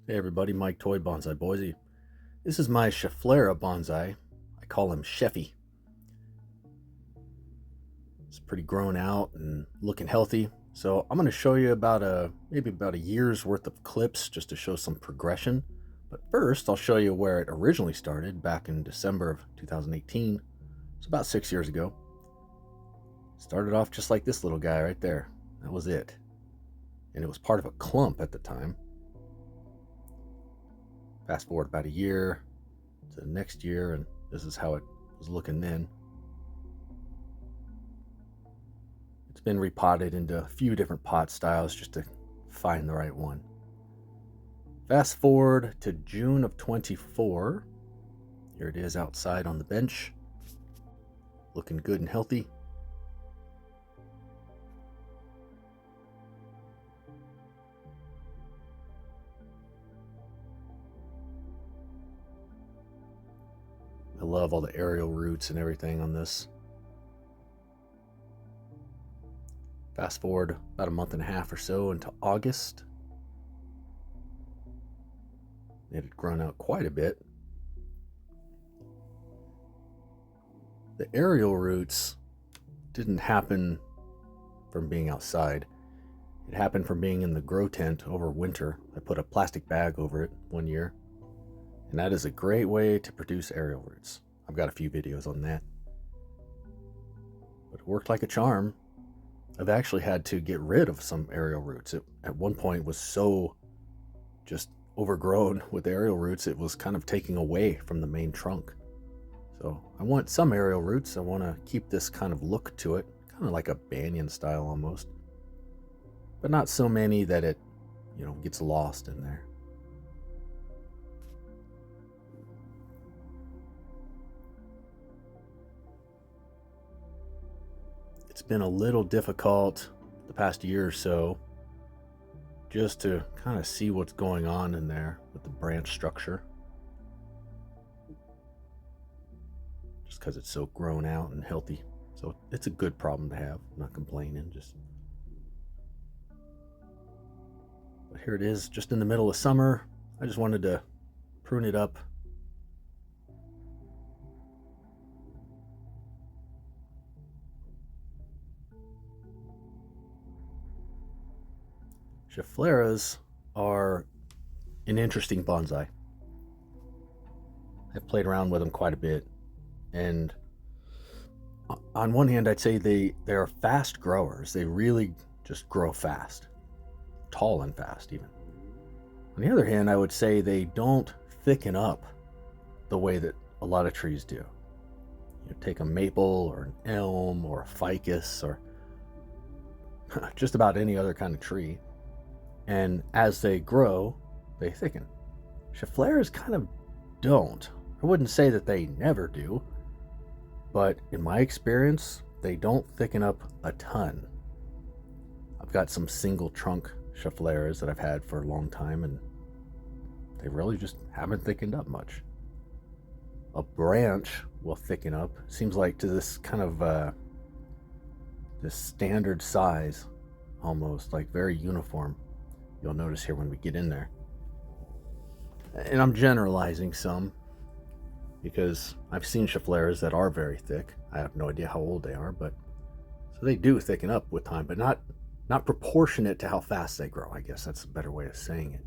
Hey everybody, Mike Toy Bonsai Boise. This is my Schefflera Bonsai. I call him Scheffy. It's pretty grown out and looking healthy. So I'm going to show you maybe about a year's worth of clips just to show some progression. But first, I'll show you where it originally started back in December of 2018. It's about 6 years ago. Started off just like this little guy right there. That was it. And it was part of a clump at the time. Fast forward about a year to the next year, and this is how it was looking then. It's been repotted into a few different pot styles just to find the right one. Fast forward to June of 24. Here it is outside on the bench, looking good and healthy. I love all the aerial roots and everything on this. Fast forward about a month and a half or so into August. It had grown out quite a bit. The aerial roots didn't happen from being outside. It happened from being in the grow tent over winter. I put a plastic bag over it one year. And that is a great way to produce aerial roots. I've got a few videos on that. But it worked like a charm. I've actually had to get rid of some aerial roots. It at one point was so just overgrown with aerial roots, it was kind of taking away from the main trunk. So I want some aerial roots. I want to keep this kind of look to it, kind of like a banyan style almost. But not so many that it, gets lost in there. It's been a little difficult the past year or so just to kind of see what's going on in there with the branch structure. Just because it's so grown out and healthy. So it's a good problem to have. I'm not complaining, But here it is, just in the middle of summer. I just wanted to prune it up. Scheffleras are an interesting bonsai. I've played around with them quite a bit, and on one hand I'd say they're fast growers. They really just grow fast, tall and fast even. On the other hand, I would say they don't thicken up the way that a lot of trees do. Take a maple or an elm or a ficus or just about any other kind of tree. And as they grow, they thicken. Scheffleras kind of don't. I wouldn't say that they never do, but in my experience, they don't thicken up a ton. I've got some single trunk Scheffleras that I've had for a long time, and they really just haven't thickened up much. A branch will thicken up. Seems like to this kind of this standard size, almost like very uniform. You'll notice here when we get in there. And I'm generalizing some because I've seen Scheffleras that are very thick. I have no idea how old they are, but so they do thicken up with time, but not proportionate to how fast they grow. I guess that's a better way of saying it.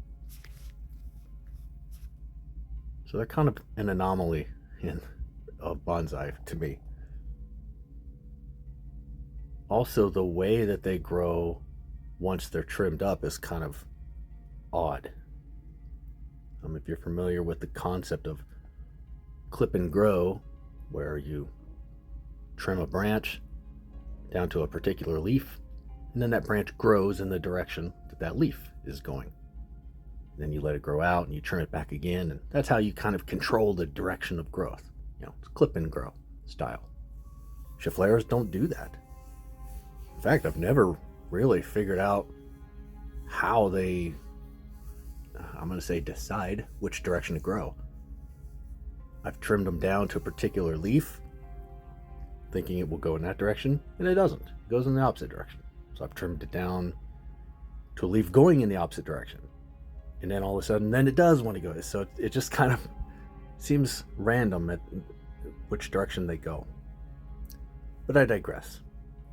So they're kind of an anomaly of bonsai to me. Also, the way that they grow once they're trimmed up is kind of odd. If you're familiar with the concept of clip and grow, where you trim a branch down to a particular leaf, and then that branch grows in the direction that leaf is going. Then you let it grow out and you trim it back again, and that's how you kind of control the direction of growth. It's clip and grow style. Scheffleras don't do that. In fact, I've never really figured out how they, I'm going to say, decide which direction to grow. I've trimmed them down to a particular leaf, thinking it will go in that direction, and it doesn't. It goes in the opposite direction. So I've trimmed it down to a leaf going in the opposite direction, and then all of a sudden, then it does want to go. So it just kind of seems random at which direction they go. But I digress.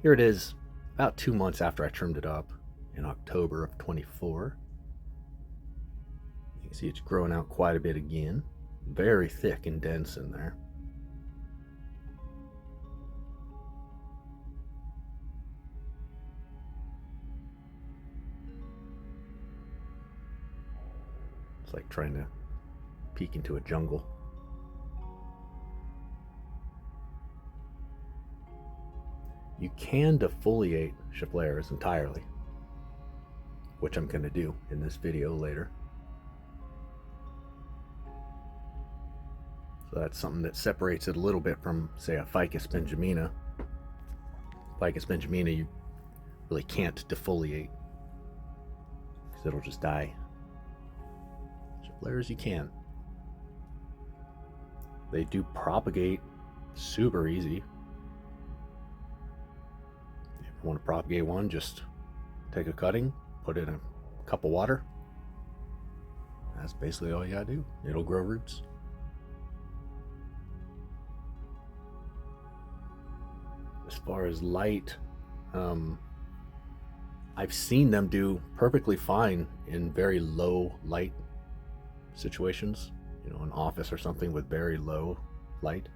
Here it is, about 2 months after I trimmed it up in October of 24. You can see it's growing out quite a bit again. Very thick and dense in there. It's like trying to peek into a jungle. You can defoliate Scheffleras entirely, which I'm going to do in this video later. So that's something that separates it a little bit from, say, a Ficus benjamina. Ficus benjamina, you really can't defoliate because it'll just die. Scheffleras you can. They do propagate super easy. If you want to propagate one, just take a cutting, put it in a cup of water. That's basically all you gotta do. It'll grow roots. As far as light, I've seen them do perfectly fine in very low light situations, an office or something with very low light.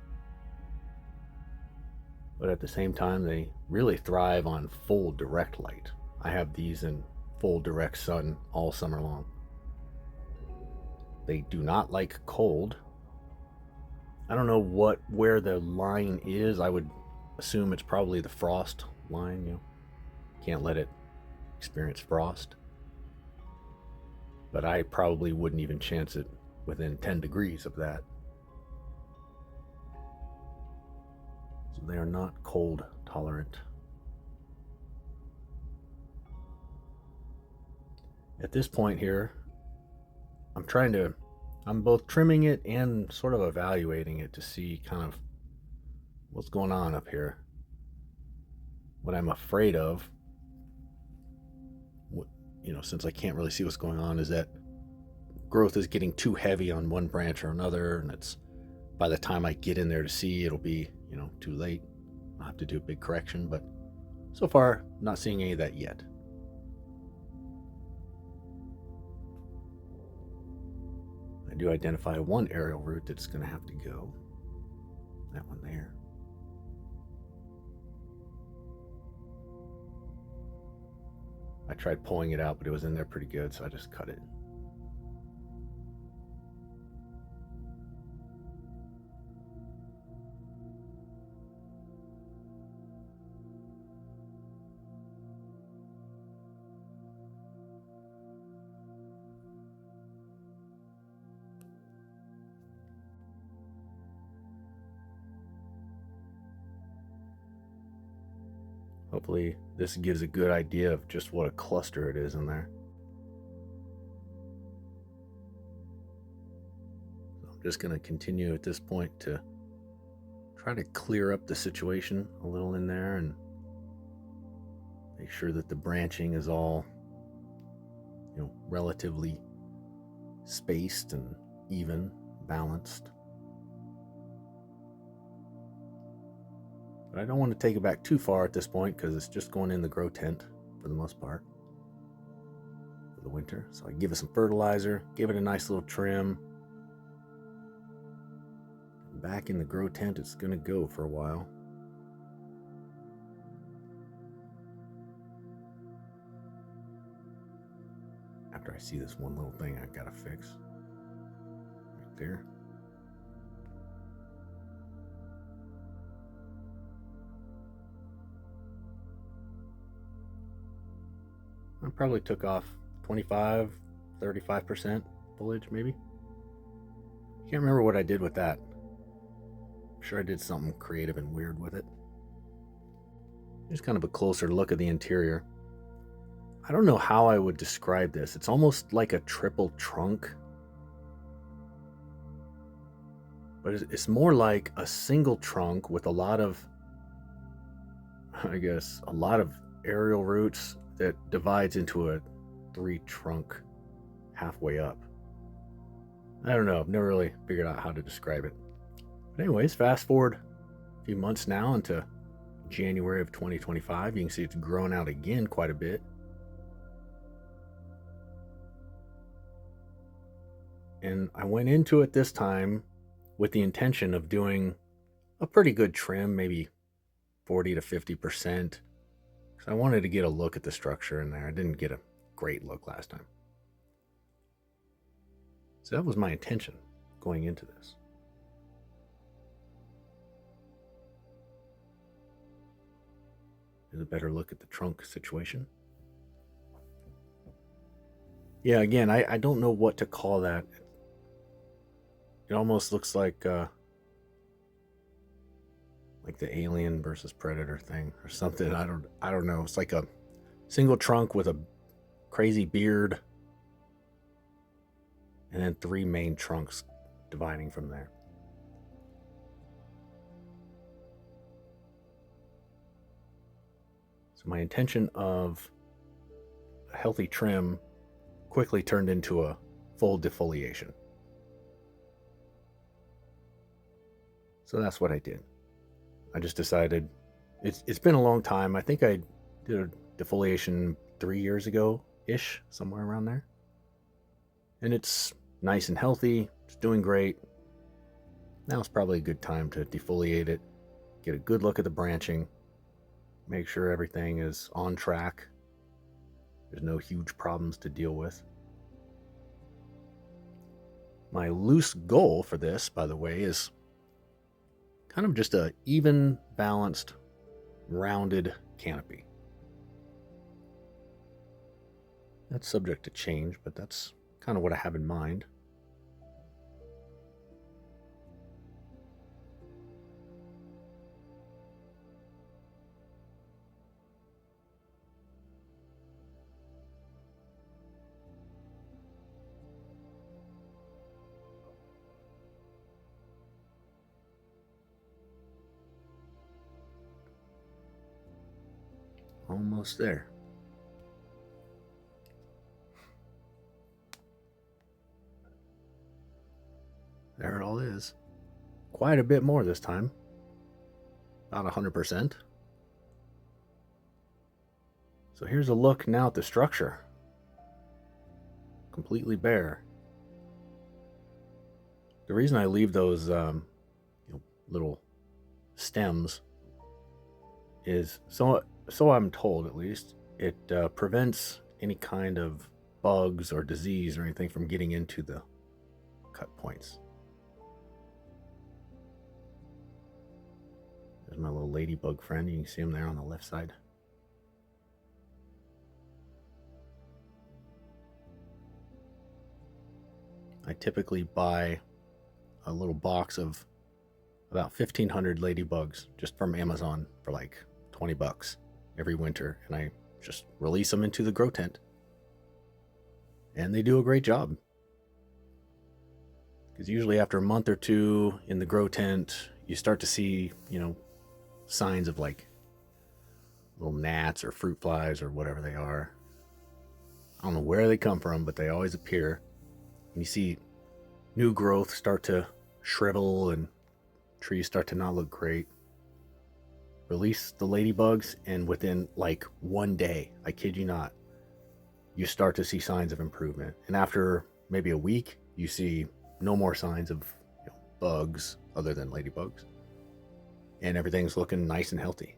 But at the same time, they really thrive on full direct light. I have these in full direct sun all summer long. They do not like cold. I don't know where the line is. I would assume it's probably the frost line. Can't let it experience frost. But I probably wouldn't even chance it within 10 degrees of that. So they are not cold tolerant. At this point here, I'm both trimming it and sort of evaluating it to see kind of what's going on up here. What I'm afraid of, since I can't really see what's going on, is that growth is getting too heavy on one branch or another, and it's by the time I get in there to see, it'll be too late. I'll have to do a big correction, but so far not seeing any of that yet. I do identify one aerial root that's going to have to go. That one there. I tried pulling it out, but it was in there pretty good, so I just cut it. Hopefully this gives a good idea of just what a cluster it is in there. So I'm just going to continue at this point to try to clear up the situation a little in there and make sure that the branching is all, relatively spaced and even, balanced. But I don't want to take it back too far at this point because it's just going in the grow tent for the most part for the winter. So I give it some fertilizer, give it a nice little trim. Back in the grow tent, it's going to go for a while. After I see this one little thing I gotta fix right there. I probably took off 25, 35% foliage maybe. Can't remember what I did with that. I'm sure I did something creative and weird with it. Here's kind of a closer look at the interior. I don't know how I would describe this. It's almost like a triple trunk. But it's more like a single trunk with a lot of aerial roots that divides into a 3 trunk halfway up. I don't know. I've never really figured out how to describe it. But anyways, fast forward a few months now into January of 2025. You can see it's grown out again quite a bit. And I went into it this time with the intention of doing a pretty good trim, maybe 40 to 50%. Because I wanted to get a look at the structure in there. I didn't get a great look last time. So that was my intention going into this. Here's a better look at the trunk situation. Yeah, again, I don't know what to call that. It almost looks like the Alien versus Predator thing or something. I don't know. It's like a single trunk with a crazy beard, and then 3 main trunks dividing from there. So my intention of a healthy trim quickly turned into a full defoliation. So that's what I did. I just decided it's been a long time. I think I did a defoliation 3 years ago-ish, somewhere around there. And it's nice and healthy. It's doing great. Now it's probably a good time to defoliate it, get a good look at the branching, make sure everything is on track. There's no huge problems to deal with. My loose goal for this, by the way, is kind of just a even, balanced, rounded canopy. That's subject to change, but that's kind of what I have in mind. Almost there. There it all is. Quite a bit more this time. About 100%. So here's a look now at the structure. Completely bare. The reason I leave those little stems is so I'm told, at least, it prevents any kind of bugs or disease or anything from getting into the cut points. There's my little ladybug friend. You can see him there on the left side. I typically buy a little box of about 1,500 ladybugs just from Amazon for like $20 every winter, and I just release them into the grow tent, and they do a great job. Because usually after a month or two in the grow tent, you start to see, signs of like little gnats or fruit flies or whatever they are. I don't know where they come from, but they always appear. And you see new growth start to shrivel and trees start to not look great. Release the ladybugs, and within like 1 day, I kid you not, you start to see signs of improvement. And after maybe a week, you see no more signs of bugs other than ladybugs. And everything's looking nice and healthy.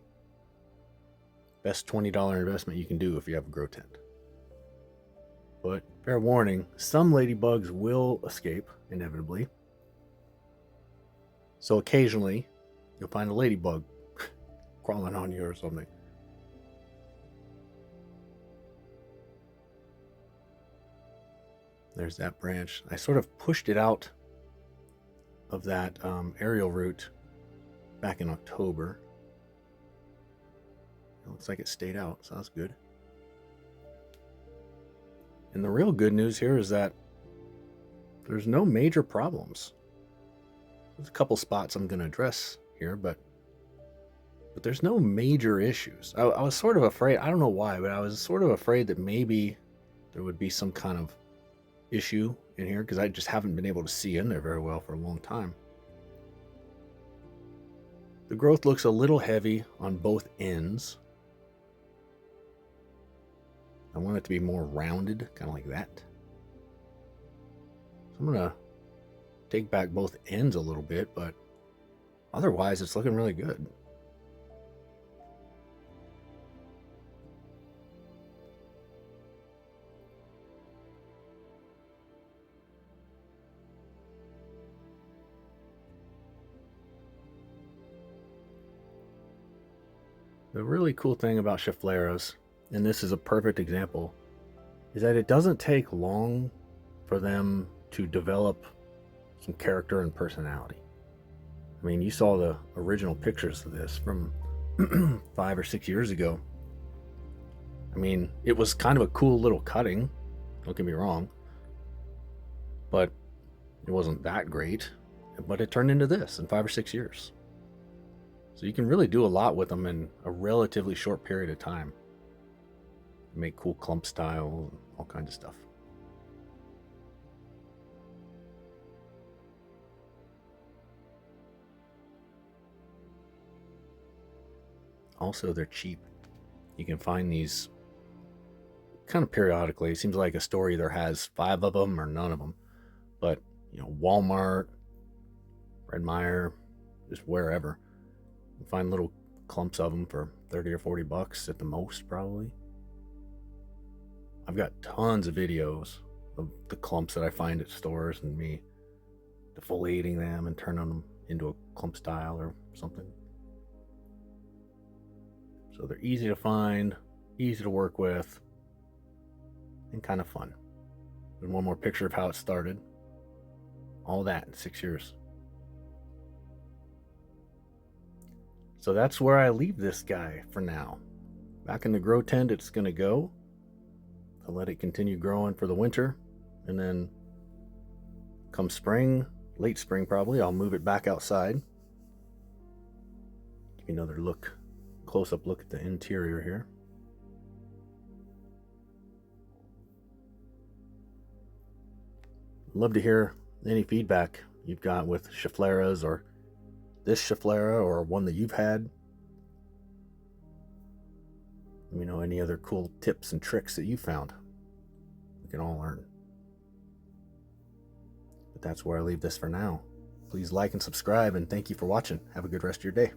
Best $20 investment you can do if you have a grow tent. But fair warning, some ladybugs will escape, inevitably. So occasionally, you'll find a ladybug crawling on you or something. There's that branch. I sort of pushed it out of that aerial root back in October. It looks like it stayed out, so that's good. And the real good news here is that there's no major problems. There's a couple spots I'm going to address here, but there's no major issues. I was sort of afraid, I don't know why, but I was sort of afraid that maybe there would be some kind of issue in here because I just haven't been able to see in there very well for a long time. The growth looks a little heavy on both ends. I want it to be more rounded, kind of like that. So I'm gonna take back both ends a little bit, but otherwise it's looking really good. The really cool thing about Scheffleras, and this is a perfect example, is that it doesn't take long for them to develop some character and personality. I mean, you saw the original pictures of this from 5 or 6 years ago. I mean, it was kind of a cool little cutting, don't get me wrong, but it wasn't that great. But it turned into this in 5 or 6 years. So you can really do a lot with them in a relatively short period of time. Make cool clump style, all kinds of stuff. Also, they're cheap. You can find these kind of periodically. It seems like a store either has 5 of them or none of them. But, you know, Walmart, Red Meyer, just wherever. You can find little clumps of them for 30 or 40 bucks at the most, probably. I've got tons of videos of the clumps that I find at stores and me defoliating them and turning them into a clump style or something. So they're easy to find, easy to work with, and kind of fun. And one more picture of how it started. All that in 6 years. So that's where I leave this guy for now. Back in the grow tent it's going to go. I'll let it continue growing for the winter. And then come spring, late spring probably, I'll move it back outside. Give you another look, close-up look at the interior here. Love to hear any feedback you've got with Scheffleras or this Schefflera or one that you've had. Let me know any other cool tips and tricks that you found. We can all learn. But that's where I leave this for now. Please like and subscribe, and thank you for watching. Have a good rest of your day.